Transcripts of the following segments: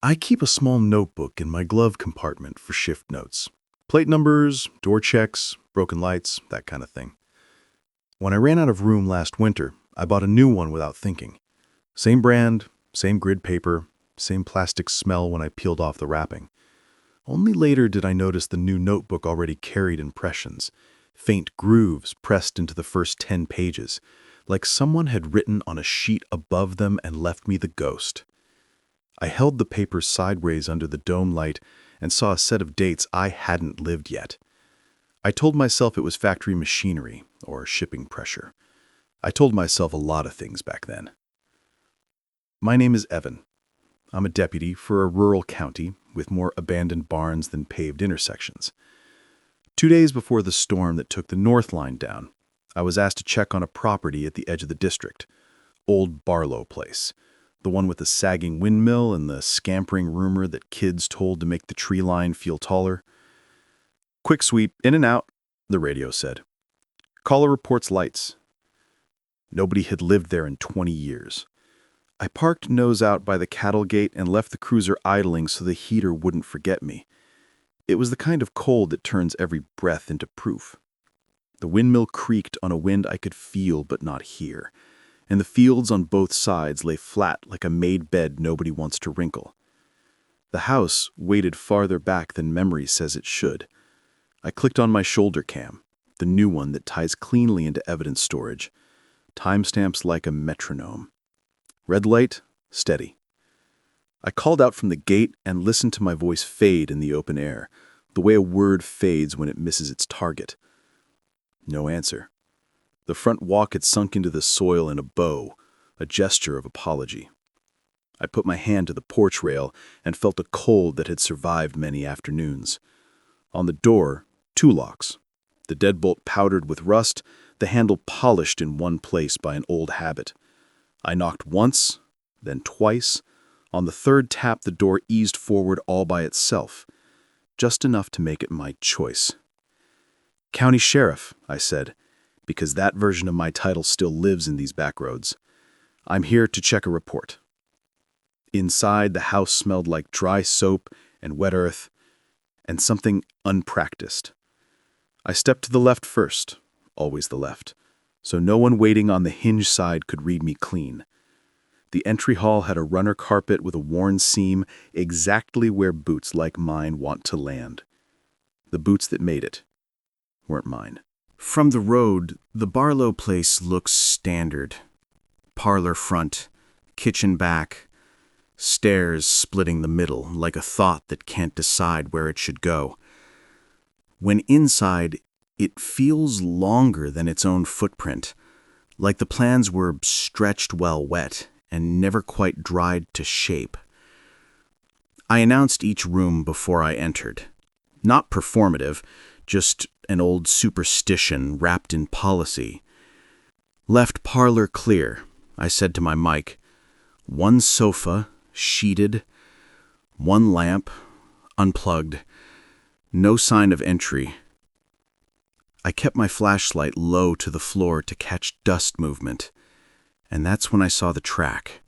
I keep a small notebook in my glove compartment for shift notes. Plate numbers, door checks, broken lights, that kind of thing. When I ran out of room last winter, I bought a new one without thinking. Same brand, same grid paper, same plastic smell when I peeled off the wrapping. Only later did I notice the new notebook already carried impressions, faint grooves pressed into the first 10 pages, like someone had written on a sheet above them and left me the ghost. I held the paper sideways under the dome light and saw a set of dates I hadn't lived yet. I told myself it was factory machinery or shipping pressure. I told myself a lot of things back then. My name is Evan. I'm a deputy for a rural county with more abandoned barns than paved intersections. 2 days before the storm that took the North Line down, I was asked to check on a property at the edge of the district, Old Barlow Place, the one with the sagging windmill and the scampering rumor that kids told to make the tree line feel taller. "Quick sweep, in and out," the radio said. "Caller reports lights." Nobody had lived there in 20 years. I parked nose out by the cattle gate and left the cruiser idling so the heater wouldn't forget me. It was the kind of cold that turns every breath into proof. The windmill creaked on a wind I could feel but not hear, and the fields on both sides lay flat like a made bed nobody wants to wrinkle. The house waited farther back than memory says it should. I clicked on my shoulder cam, the new one that ties cleanly into evidence storage. Timestamps like a metronome. Red light, steady. I called out from the gate and listened to my voice fade in the open air, the way a word fades when it misses its target. No answer. The front walk had sunk into the soil in a bow, a gesture of apology. I put my hand to the porch rail and felt a cold that had survived many afternoons. On the door, 2 locks. The deadbolt powdered with rust, the handle polished in one place by an old habit. I knocked once, then twice. On the third tap, the door eased forward all by itself, just enough to make it my choice. "County Sheriff," I said, because that version of my title still lives in these back roads. "I'm here to check a report." Inside, the house smelled like dry soap and wet earth, and something unpracticed. I stepped to the left first, always the left, so no one waiting on the hinge side could read me clean. The entry hall had a runner carpet with a worn seam exactly where boots like mine want to land. The boots that made it weren't mine. From the road, the Barlow place looks standard. Parlor front, kitchen back, stairs splitting the middle like a thought that can't decide where it should go. When inside, it feels longer than its own footprint, like the plans were stretched while wet and never quite dried to shape. I announced each room before I entered. Not performative, just an old superstition wrapped in policy. "Left parlor clear," I said to my mic. "1 sofa, sheeted. 1 lamp, unplugged. No sign of entry." I kept my flashlight low to the floor to catch dust movement, and that's when I saw the track.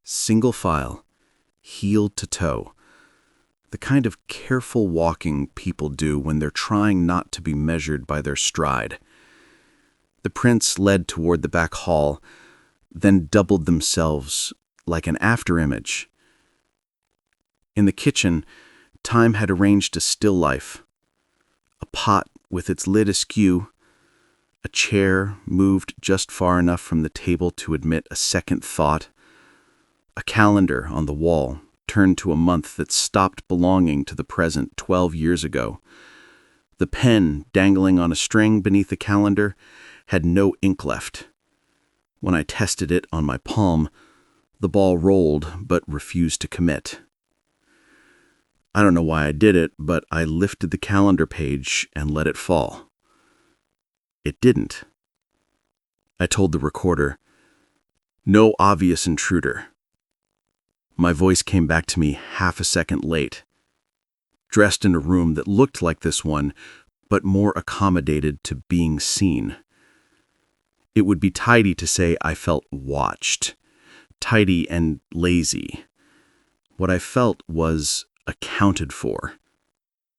Single file, heel to toe. The kind of careful walking people do when they're trying not to be measured by their stride. The prints led toward the back hall, then doubled themselves like an afterimage. In the kitchen, time had arranged a still life. A pot with its lid askew, a chair moved just far enough from the table to admit a second thought, a calendar on the wall turned to a month that stopped belonging to the present 12 years ago. The pen dangling on a string beneath the calendar had no ink left. When I tested it on my palm, the ball rolled but refused to commit. I don't know why I did it, but I lifted the calendar page and let it fall. It didn't. I told the recorder, "No obvious intruder." My voice came back to me half a second late. Dressed in a room that looked like this one, but more accommodated to being seen. It would be tidy to say I felt watched. Tidy and lazy. What I felt was accounted for,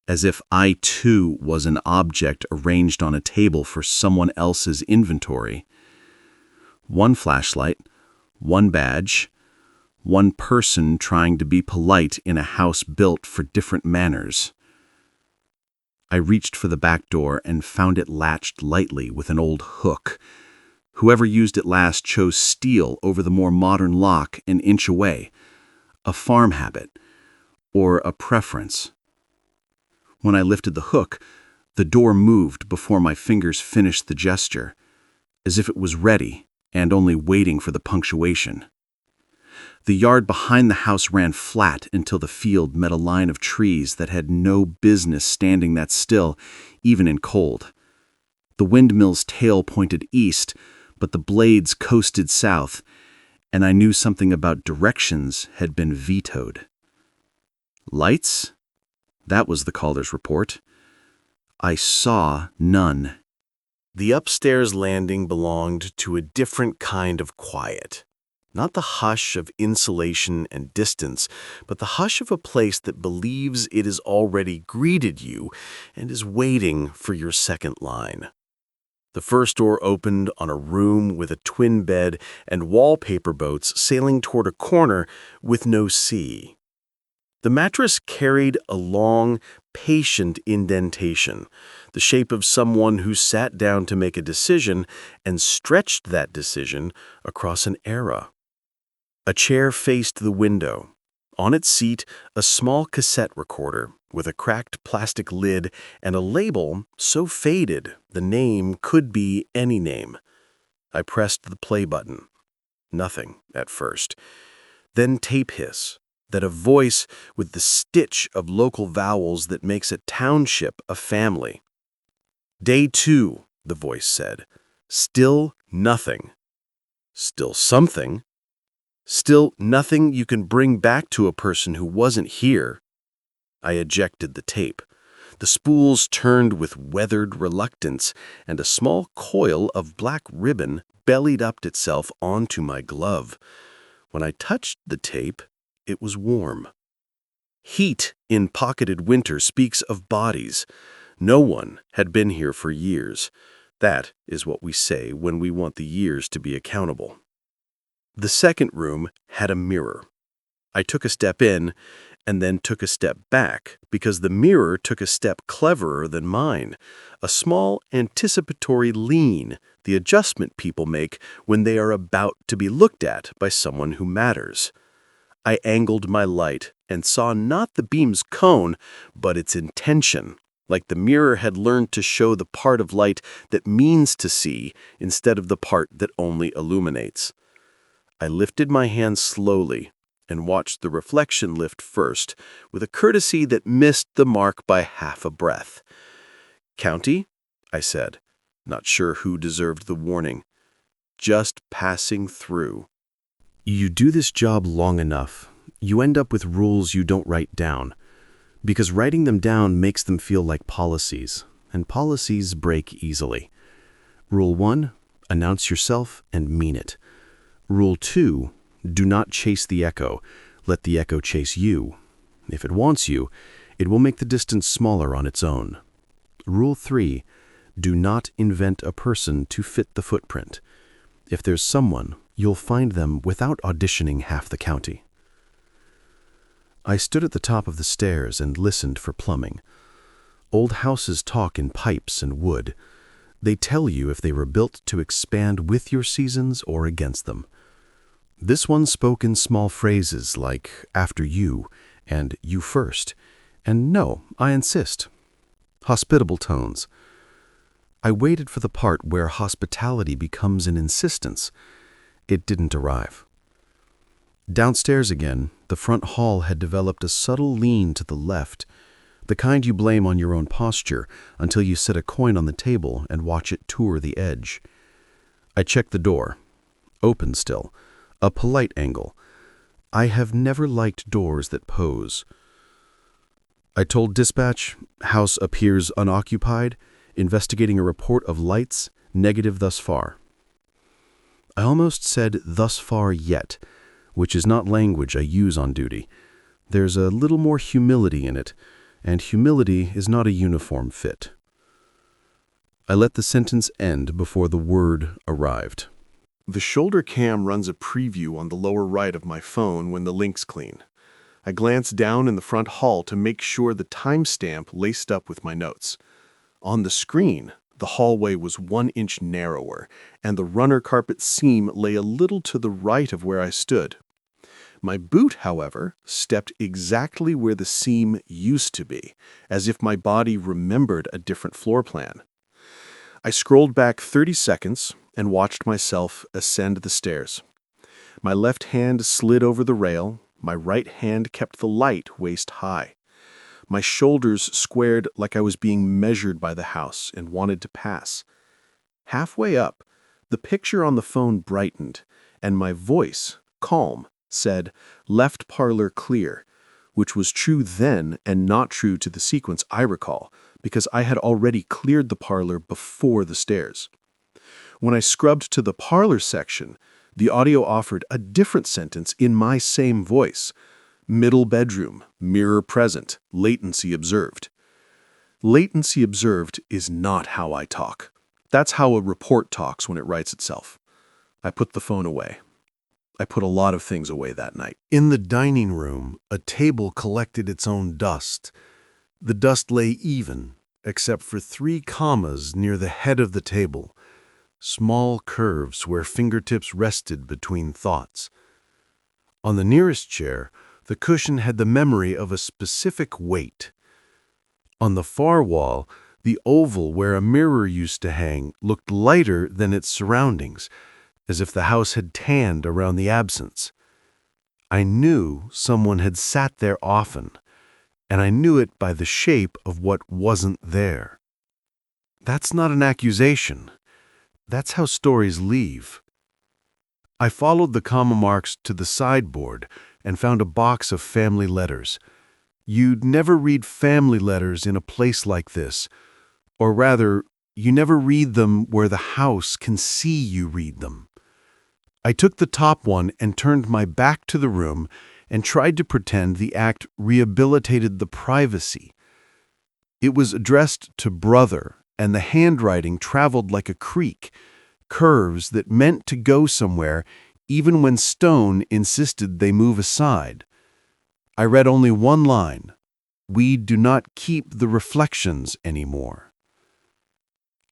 as if I too was an object arranged on a table for someone else's inventory. One flashlight, one badge, one person trying to be polite in a house built for different manners. I reached for the back door and found it latched lightly with an old hook. Whoever used it last chose steel over the more modern lock an inch away. A farm habit, or a preference. When I lifted the hook, the door moved before my fingers finished the gesture, as if it was ready and only waiting for the punctuation. The yard behind the house ran flat until the field met a line of trees that had no business standing that still, even in cold. The windmill's tail pointed east, but the blades coasted south, and I knew something about directions had been vetoed. Lights? That was the caller's report. I saw none. The upstairs landing belonged to a different kind of quiet. Not the hush of insulation and distance, but the hush of a place that believes it has already greeted you and is waiting for your second line. The first door opened on a room with a twin bed and wallpaper boats sailing toward a corner with no sea. The mattress carried a long, patient indentation, the shape of someone who sat down to make a decision and stretched that decision across an era. A chair faced the window. On its seat, a small cassette recorder with a cracked plastic lid and a label so faded the name could be any name. I pressed the play button. Nothing at first. Then tape hiss, that a voice with the stitch of local vowels that makes a township a family. Day 2, the voice said. Still nothing. Still something. Still nothing you can bring back to a person who wasn't here. I ejected the tape. The spools turned with weathered reluctance, and a small coil of black ribbon bellied up itself onto my glove. When I touched the tape, it was warm. Heat in pocketed winter speaks of bodies. No one had been here for years. That is what we say when we want the years to be accountable. The second room had a mirror. I took a step in and then took a step back because the mirror took a step cleverer than mine, a small anticipatory lean, the adjustment people make when they are about to be looked at by someone who matters. I angled my light and saw not the beam's cone, but its intention, like the mirror had learned to show the part of light that means to see instead of the part that only illuminates. I lifted my hand slowly and watched the reflection lift first, with a courtesy that missed the mark by half a breath. "County?" I said, not sure who deserved the warning. "Just passing through." You do this job long enough, you end up with rules you don't write down, because writing them down makes them feel like policies, and policies break easily. Rule 1, announce yourself and mean it. Rule 2, do not chase the echo. Let the echo chase you. If it wants you, it will make the distance smaller on its own. Rule 3, do not invent a person to fit the footprint. If there's someone, you'll find them without auditioning half the county. I stood at the top of the stairs and listened for plumbing. Old houses talk in pipes and wood. They tell you if they were built to expand with your seasons or against them. This one spoke in small phrases like, after you, and you first, and no, I insist. Hospitable tones. I waited for the part where hospitality becomes an insistence. It didn't arrive. Downstairs again, the front hall had developed a subtle lean to the left, the kind you blame on your own posture until you set a coin on the table and watch it tour the edge. I checked the door. Open still. A polite angle. I have never liked doors that pose. I told dispatch, house appears unoccupied, investigating a report of lights, negative thus far. I almost said thus far yet, which is not language I use on duty, There's a little more humility in it, and humility is not a uniform fit. I let the sentence end before the word arrived. The shoulder cam runs a preview on the lower right of my phone when the link's clean. I glance down in the front hall to make sure the timestamp laced up with my notes. On the screen, the hallway was 1 inch narrower, and the runner carpet seam lay a little to the right of where I stood. My boot, however, stepped exactly where the seam used to be, as if my body remembered a different floor plan. I scrolled back 30 seconds and watched myself ascend the stairs. My left hand slid over the rail, my right hand kept the light waist high. My shoulders squared like I was being measured by the house and wanted to pass. Halfway up, the picture on the phone brightened, and my voice, calm, said, "Left parlor clear," which was true then and not true to the sequence I recall, because I had already cleared the parlor before the stairs. When I scrubbed to the parlor section, the audio offered a different sentence in my same voice. Middle bedroom, mirror present, latency observed. Latency observed is not how I talk. That's how a report talks when it writes itself. I put the phone away. I put a lot of things away that night. In the dining room, a table collected its own dust. The dust lay even, except for 3 commas near the head of the table, small curves where fingertips rested between thoughts. On the nearest chair, the cushion had the memory of a specific weight. On the far wall, the oval where a mirror used to hang looked lighter than its surroundings, as if the house had tanned around the absence. I knew someone had sat there often, and I knew it by the shape of what wasn't there. That's not an accusation. That's how stories leave. I followed the comma marks to the sideboard and found a box of family letters. You'd never read family letters in a place like this, or rather, you never read them where the house can see you read them. I took the top one and turned my back to the room and tried to pretend the act rehabilitated the privacy. It was addressed to Brother, and the handwriting traveled like a creek, curves that meant to go somewhere even when stone insisted they move aside. I read only one line: "We do not keep the reflections anymore."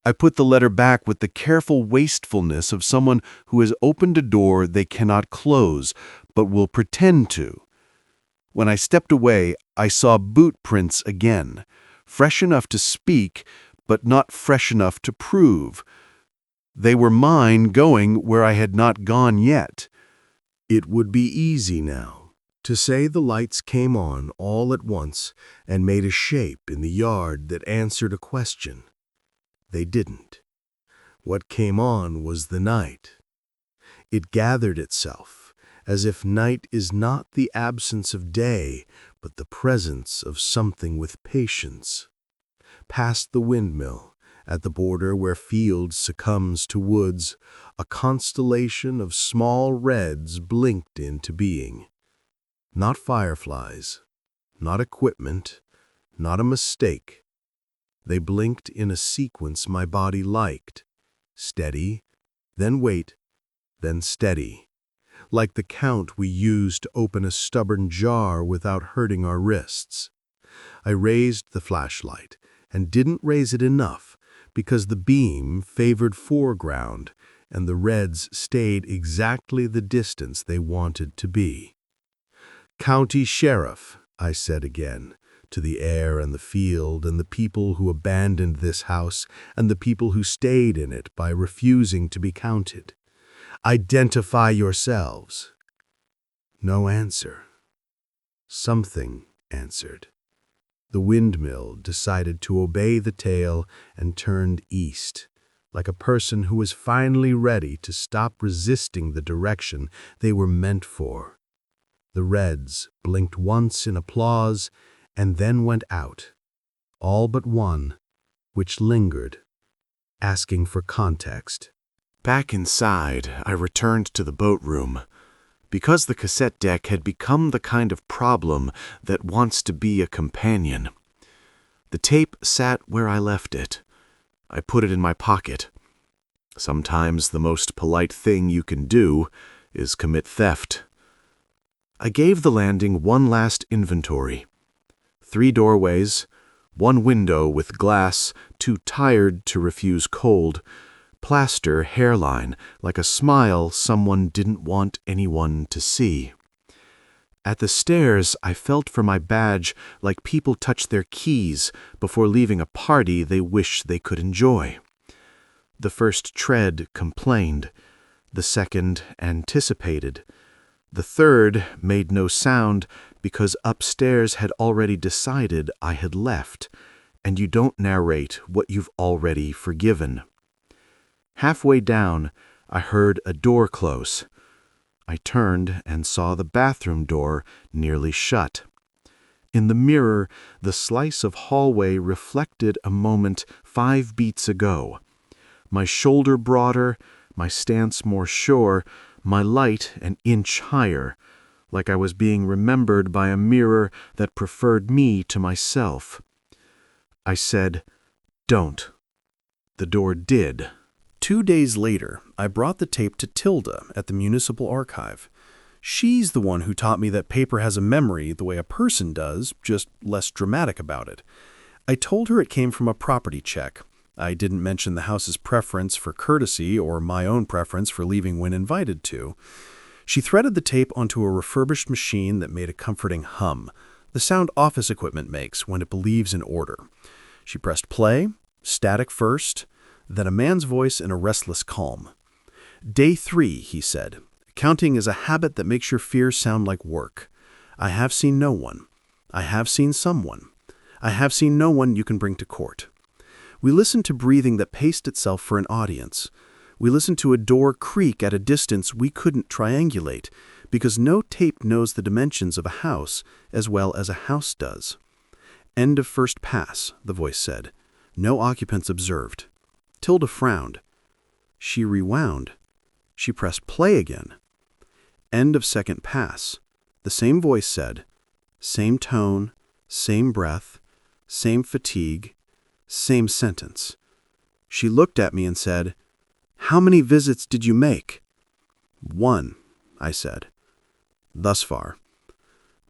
I put the letter back with the careful wastefulness of someone who has opened a door they cannot close, but will pretend to. When I stepped away, I saw boot prints again, fresh enough to speak, but not fresh enough to prove. They were mine going where I had not gone yet. It would be easy now to say the lights came on all at once and made a shape in the yard that answered a question. They didn't. What came on was the night. It gathered itself, as if night is not the absence of day, but the presence of something with patience. Past the windmill, at the border where field succumbs to woods, a constellation of small reds blinked into being. Not fireflies, not equipment, not a mistake. They blinked in a sequence my body liked. Steady, then wait, then steady. Like the count we used to open a stubborn jar without hurting our wrists. I raised the flashlight and didn't raise it enough because the beam favored foreground and the reds stayed exactly the distance they wanted to be. "County Sheriff," I said again, to the air and the field and the people who abandoned this house and the people who stayed in it by refusing to be counted. "Identify yourselves." No answer. Something answered. The windmill decided to obey the tale and turned east, like a person who was finally ready to stop resisting the direction they were meant for. The reds blinked once in applause and then went out, all but one, which lingered, asking for context. Back inside, I returned to the boat room, because the cassette deck had become the kind of problem that wants to be a companion. The tape sat where I left it. I put it in my pocket. Sometimes the most polite thing you can do is commit theft. I gave the landing one last inventory. 3 doorways, 1 window with glass too tired to refuse cold, plaster hairline like a smile someone didn't want anyone to see. At the stairs, I felt for my badge like people touch their keys before leaving a party they wish they could enjoy. The first tread complained. The second anticipated. The third made no sound because upstairs had already decided I had left, and you don't narrate what you've already forgiven. Halfway down, I heard a door close. I turned and saw the bathroom door nearly shut. In the mirror, the slice of hallway reflected a moment 5 beats ago. My shoulder broader, my stance more sure, my light an inch higher, like I was being remembered by a mirror that preferred me to myself. I said, "Don't." The door did. 2 days later, I brought the tape to Tilda at the Municipal Archive. She's the one who taught me that paper has a memory the way a person does, just less dramatic about it. I told her it came from a property check. I didn't mention the house's preference for courtesy or my own preference for leaving when invited to. She threaded the tape onto a refurbished machine that made a comforting hum, the sound office equipment makes when it believes in order. She pressed play, static first, then a man's voice in a restless calm. "Day 3, he said. Counting is a habit that makes your fears sound like work. I have seen no one. I have seen someone. I have seen no one you can bring to court." We listened to breathing that paced itself for an audience. We listened to a door creak at a distance we couldn't triangulate, because no tape knows the dimensions of a house as well as a house does. "End of first pass," the voice said. "No occupants observed." Tilda frowned. She rewound. She pressed play again. "End of second pass." The same voice said. Same tone, same breath, same fatigue, same sentence. She looked at me and said, "How many visits did you make?" "1," I said. "Thus far."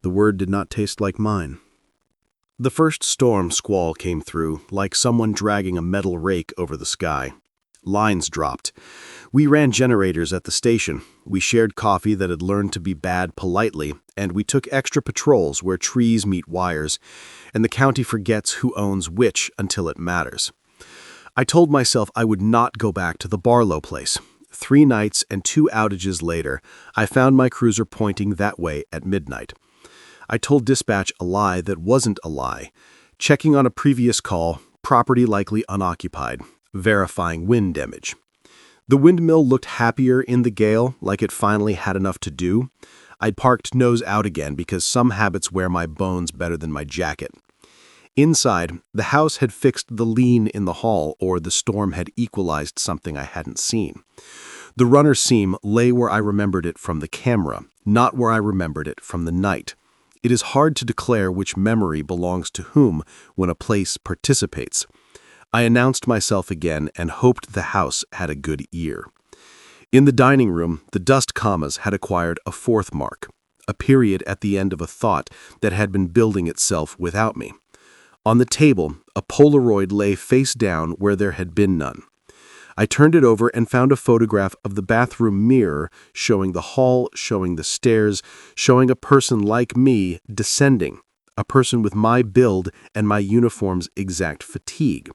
The word did not taste like mine. The first storm squall came through, like someone dragging a metal rake over the sky. Lines dropped. We ran generators at the station. We shared coffee that had learned to be bad politely, and we took extra patrols where trees meet wires, and the county forgets who owns which until it matters. I told myself I would not go back to the Barlow place. 3 nights and 2 outages later, I found my cruiser pointing that way at midnight. I told dispatch a lie that wasn't a lie. Checking on a previous call, property likely unoccupied, verifying wind damage. The windmill looked happier in the gale, like it finally had enough to do. I'd parked nose out again because some habits wear my bones better than my jacket. Inside, the house had fixed the lean in the hall, or the storm had equalized something I hadn't seen. The runner seam lay where I remembered it from the camera, not where I remembered it from the night. It is hard to declare which memory belongs to whom when a place participates. I announced myself again and hoped the house had a good ear. In the dining room, the dust commas had acquired a 4th mark, a period at the end of a thought that had been building itself without me. On the table, a Polaroid lay face down where there had been none. I turned it over and found a photograph of the bathroom mirror showing the hall, showing the stairs, showing a person like me descending, a person with my build and my uniform's exact fatigue.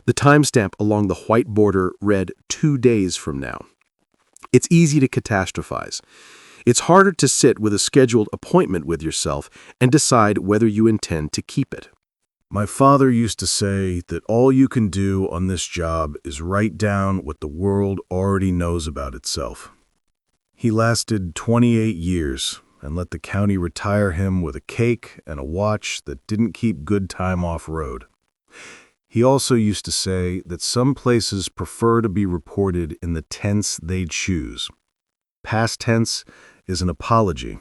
The timestamp along the white border read 2 days from now. It's easy to catastrophize. It's harder to sit with a scheduled appointment with yourself and decide whether you intend to keep it. My father used to say that all you can do on this job is write down what the world already knows about itself. He lasted 28 years and let the county retire him with a cake and a watch that didn't keep good time off-road. He also used to say that some places prefer to be reported in the tense they choose. Past tense is an apology.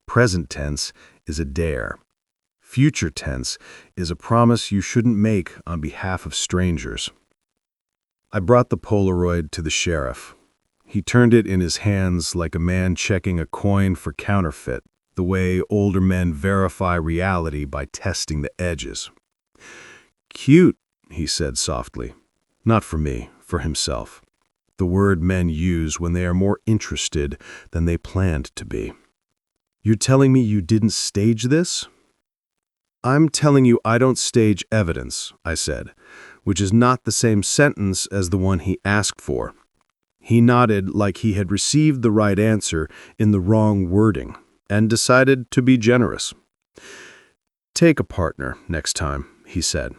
Present tense is a dare. Future tense is a promise you shouldn't make on behalf of strangers. I brought the Polaroid to the sheriff. He turned it in his hands like a man checking a coin for counterfeit, the way older men verify reality by testing the edges. "Cute," he said softly. Not for me, for himself. The word men use when they are more interested than they planned to be. "You're telling me you didn't stage this?" "I'm telling you I don't stage evidence," I said, which is not the same sentence as the one he asked for. He nodded like he had received the right answer in the wrong wording and decided to be generous. "Take a partner next time," he said.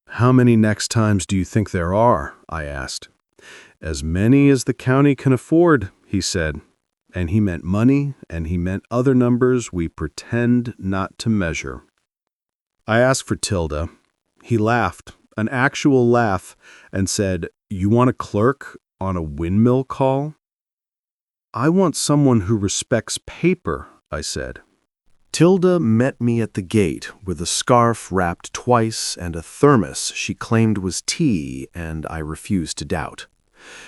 "How many next times do you think there are?" I asked. "As many as the county can afford," he said. And he meant money, and he meant other numbers we pretend not to measure. I asked for Tilda. He laughed, an actual laugh, and said, "You want a clerk on a windmill call?" "I want someone who respects paper," I said. Tilda met me at the gate with a scarf wrapped twice and a thermos she claimed was tea, and I refused to doubt.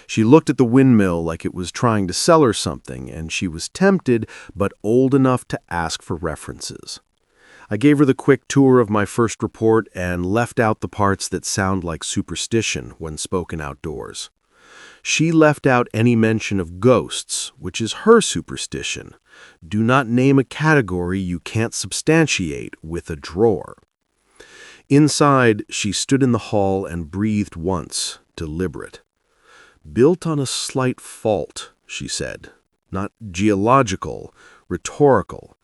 She looked at the windmill like it was trying to sell her something, and she was tempted but old enough to ask for references. I gave her the quick tour of my first report and left out the parts that sound like superstition when spoken outdoors. She left out any mention of ghosts, which is her superstition. Do not name a category you can't substantiate with a drawer. Inside, she stood in the hall and breathed once, deliberate. "Built on a slight fault," she said. "Not geological, rhetorical.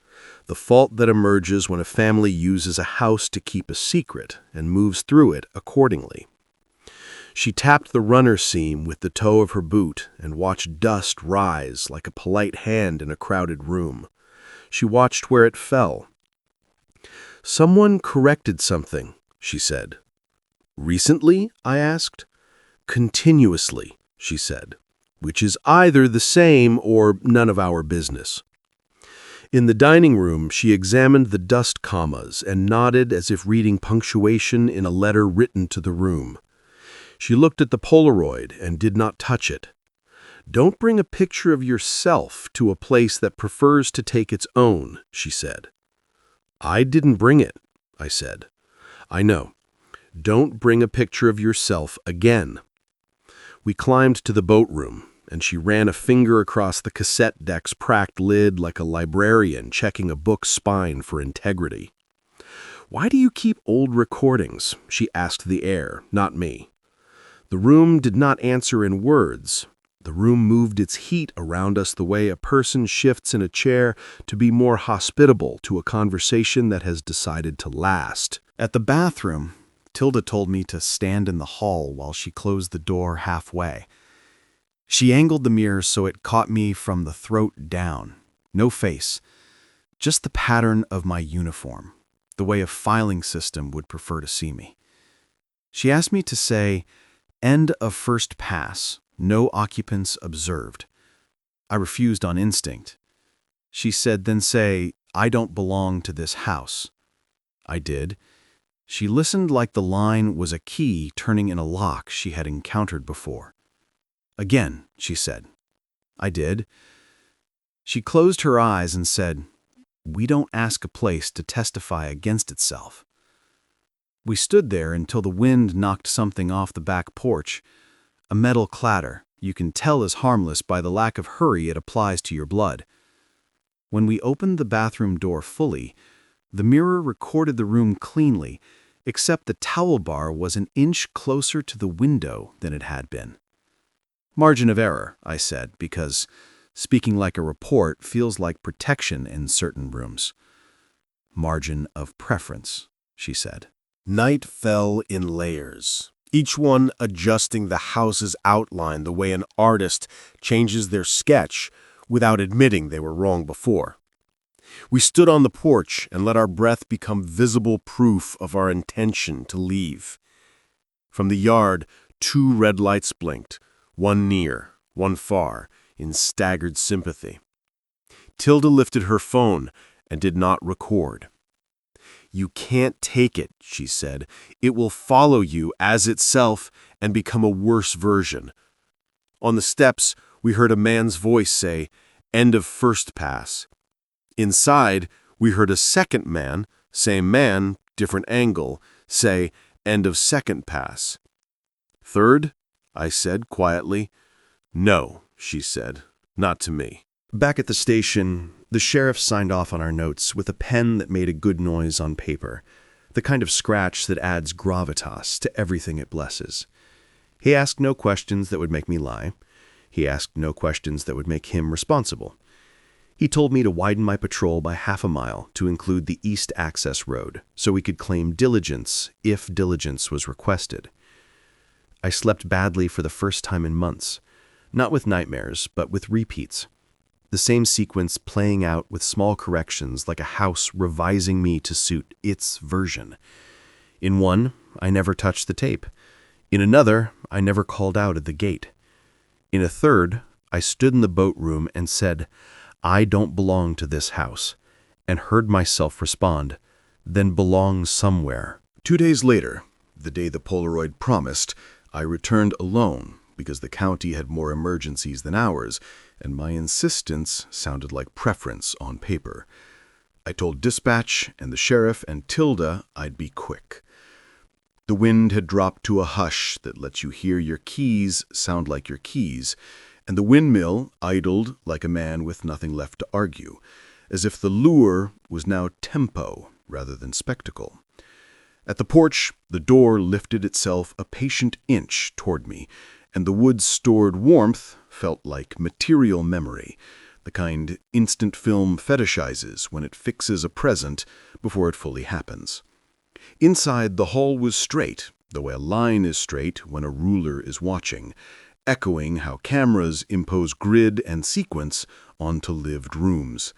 The fault that emerges when a family uses a house to keep a secret and moves through it accordingly." She tapped the runner seam with the toe of her boot and watched dust rise like a polite hand in a crowded room. She watched where it fell. "Someone corrected something," she said. "Recently?" I asked. "Continuously," she said, "which is either the same or none of our business." In the dining room, she examined the dust commas and nodded as if reading punctuation in a letter written to the room. She looked at the Polaroid and did not touch it. "Don't bring a picture of yourself to a place that prefers to take its own," she said. "I didn't bring it," I said. "I know. Don't bring a picture of yourself again." We climbed to the boat room, and she ran a finger across the cassette deck's cracked lid like a librarian checking a book's spine for integrity. "Why do you keep old recordings?" she asked the air, not me. The room did not answer in words. The room moved its heat around us the way a person shifts in a chair to be more hospitable to a conversation that has decided to last. At the bathroom, Tilda told me to stand in the hall while she closed the door halfway. She angled the mirror so it caught me from the throat down. No face, just the pattern of my uniform, the way a filing system would prefer to see me. She asked me to say, "End of first pass, no occupants observed." I refused on instinct. She said, "Then say, I don't belong to this house." I did. She listened like the line was a key turning in a lock she had encountered before. "Again," she said. I did. She closed her eyes and said, "We don't ask a place to testify against itself." We stood there until the wind knocked something off the back porch. A metal clatter you can tell is harmless by the lack of hurry it applies to your blood. When we opened the bathroom door fully, the mirror recorded the room cleanly, except the towel bar was an inch closer to the window than it had been. "Margin of error," I said, because speaking like a report feels like protection in certain rooms. "Margin of preference," she said. Night fell in layers, each one adjusting the house's outline the way an artist changes their sketch without admitting they were wrong before. We stood on the porch and let our breath become visible proof of our intention to leave. From the yard, 2 red lights blinked, one near, one far, in staggered sympathy. Tilda lifted her phone and did not record. "You can't take it," she said. "It will follow you as itself and become a worse version." On the steps, we heard a man's voice say, "End of first pass." Inside, we heard a second man, same man, different angle, say, "End of second pass." "Third?" I said quietly. "No," she said, "not to me." Back at the station, the sheriff signed off on our notes with a pen that made a good noise on paper, the kind of scratch that adds gravitas to everything it blesses. He asked no questions that would make me lie. He asked no questions that would make him responsible. He told me to widen my patrol by half a mile to include the East Access Road so we could claim diligence if diligence was requested. I slept badly for the first time in months, not with nightmares, but with repeats. The same sequence playing out with small corrections like a house revising me to suit its version. In one, I never touched the tape. In another, I never called out at the gate. In a third, I stood in the boat room and said, "I don't belong to this house," and heard myself respond, "Then belong somewhere." 2 days later, the day the Polaroid promised, I returned alone because the county had more emergencies than ours, and my insistence sounded like preference on paper. I told dispatch and the sheriff and Tilda I'd be quick. The wind had dropped to a hush that lets you hear your keys sound like your keys, and the windmill idled like a man with nothing left to argue, as if the lure was now tempo rather than spectacle. At the porch, the door lifted itself a patient inch toward me, and the wood's stored warmth felt like material memory, the kind instant film fetishizes when it fixes a present before it fully happens. Inside, the hall was straight, the way a line is straight when a ruler is watching, echoing how cameras impose grid and sequence onto lived rooms.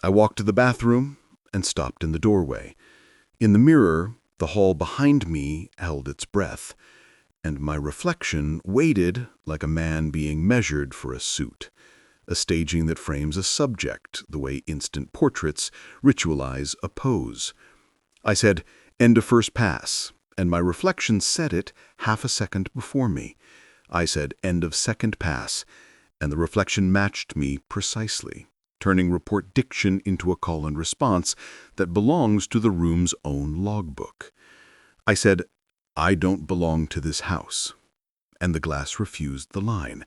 I walked to the bathroom and stopped in the doorway. In the mirror, the hall behind me held its breath, and my reflection waited like a man being measured for a suit, a staging that frames a subject the way instant portraits ritualize a pose. I said, "End of first pass," and my reflection said it half a second before me. I said, "End of second pass," and the reflection matched me precisely, turning report diction into a call and response that belongs to the room's own logbook. I said, "I don't belong to this house," and the glass refused the line,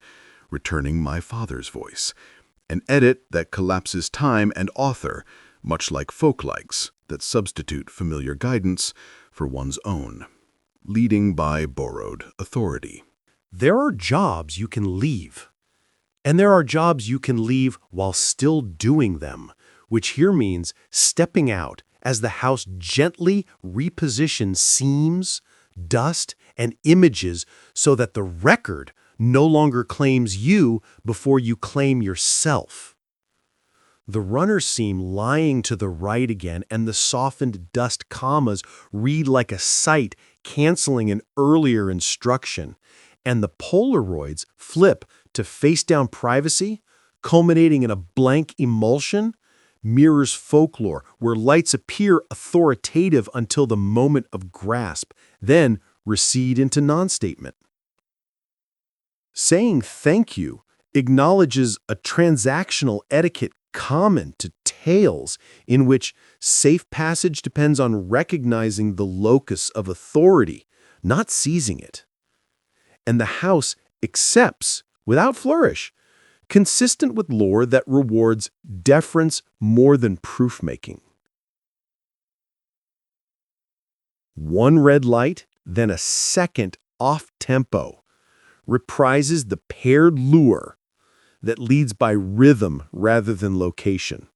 returning my father's voice, an edit that collapses time and author, much like folk-likes that substitute familiar guidance for one's own, leading by borrowed authority. There are jobs you can leave, and there are jobs you can leave while still doing them, which here means stepping out as the house gently repositions seams, dust, and images so that the record no longer claims you before you claim yourself. The runner seam lying to the right again, and the softened dust commas read like a sight canceling an earlier instruction, and the Polaroids flip to face-down privacy, culminating in a blank emulsion, mirrors folklore where lights appear authoritative until the moment of grasp, then recede into non-statement. Saying thank you acknowledges a transactional etiquette common to tales in which safe passage depends on recognizing the locus of authority, not seizing it. And the house accepts, without flourish, consistent with lore that rewards deference more than proof-making. One red light, then a second off-tempo, reprises the paired lure that leads by rhythm rather than location.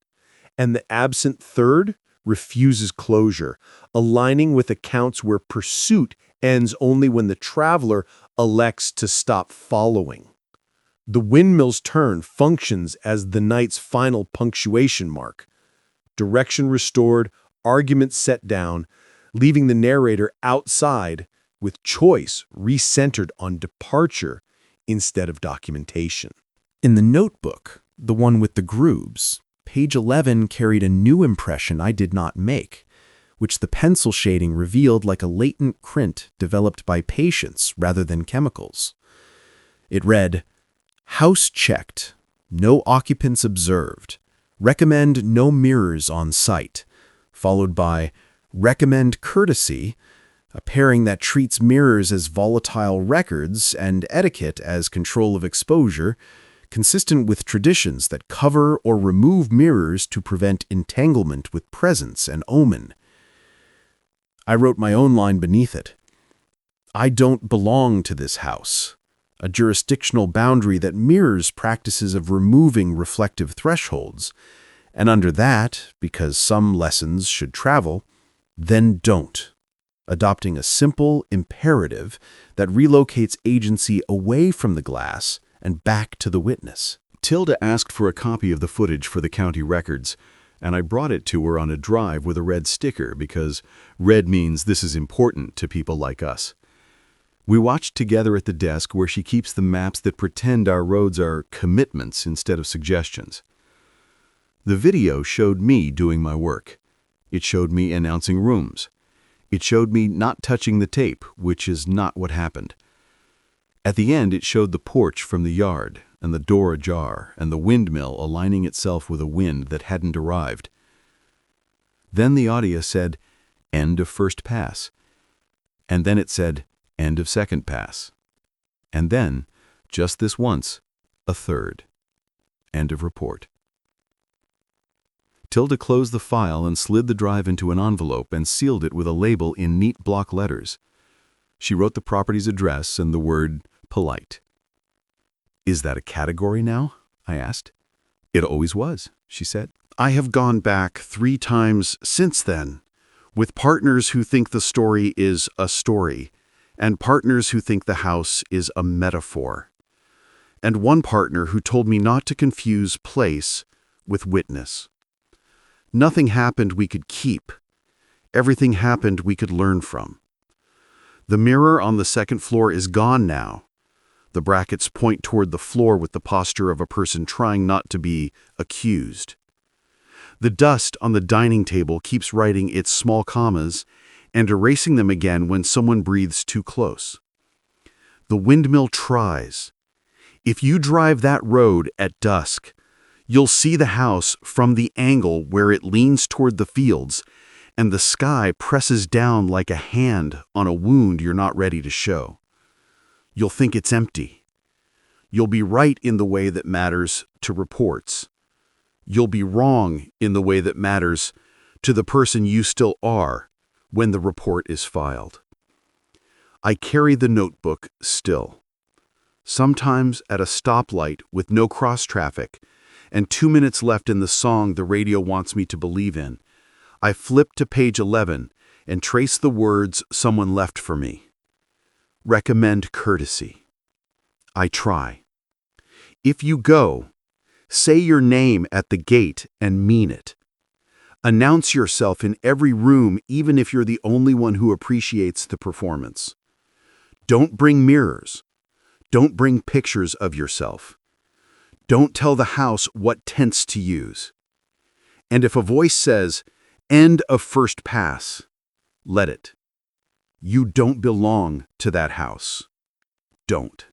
And the absent third refuses closure, aligning with accounts where pursuit ends only when the traveler elects to stop following. The windmill's turn functions as the night's final punctuation mark. Direction restored, argument set down, leaving the narrator outside with choice recentered on departure instead of documentation. In the notebook, the one with the grooves, Page 11 carried a new impression I did not make, which the pencil shading revealed like a latent print developed by patience rather than chemicals. It read, "House checked. No occupants observed. Recommend no mirrors on site," followed by "Recommend courtesy," a pairing that treats mirrors as volatile records and etiquette as control of exposure, consistent with traditions that cover or remove mirrors to prevent entanglement with presence and omen. I wrote my own line beneath it. "I don't belong to this house," a jurisdictional boundary that mirrors practices of removing reflective thresholds, and under that, because some lessons should travel, then don't, adopting a simple imperative that relocates agency away from the glass and back to the witness. Tilda asked for a copy of the footage for the county records, and I brought it to her on a drive with a red sticker because red means this is important to people like us. We watched together at the desk where she keeps the maps that pretend our roads are commitments instead of suggestions. The video showed me doing my work. It showed me announcing rooms. It showed me not touching the tape, which is not what happened. At the end, it showed the porch from the yard, and the door ajar, and the windmill aligning itself with a wind that hadn't arrived. Then the audio said, "End of first pass." And then it said, "End of second pass." And then, just this once, a third. End of report. Tilda closed the file and slid the drive into an envelope and sealed it with a label in neat block letters. She wrote the property's address and the word polite. "Is that a category now?" I asked. "It always was," she said. I have gone back 3 times since then, with partners who think the story is a story, and partners who think the house is a metaphor, and one partner who told me not to confuse place with witness. Nothing happened we could keep. Everything happened we could learn from. The mirror on the second floor is gone now. The brackets point toward the floor with the posture of a person trying not to be accused. The dust on the dining table keeps writing its small commas and erasing them again when someone breathes too close. The windmill tries. If you drive that road at dusk, you'll see the house from the angle where it leans toward the fields, and the sky presses down like a hand on a wound you're not ready to show. You'll think it's empty. You'll be right in the way that matters to reports. You'll be wrong in the way that matters to the person you still are when the report is filed. I carry the notebook still. Sometimes at a stoplight with no cross traffic, and 2 minutes left in the song the radio wants me to believe in, I flip to page 11 and trace the words someone left for me. Recommend courtesy. I try. If you go, say your name at the gate and mean it. Announce yourself in every room even if you're the only one who appreciates the performance. Don't bring mirrors. Don't bring pictures of yourself. Don't tell the house what tense to use. And if a voice says, "End of first pass," let it. You don't belong to that house. Don't.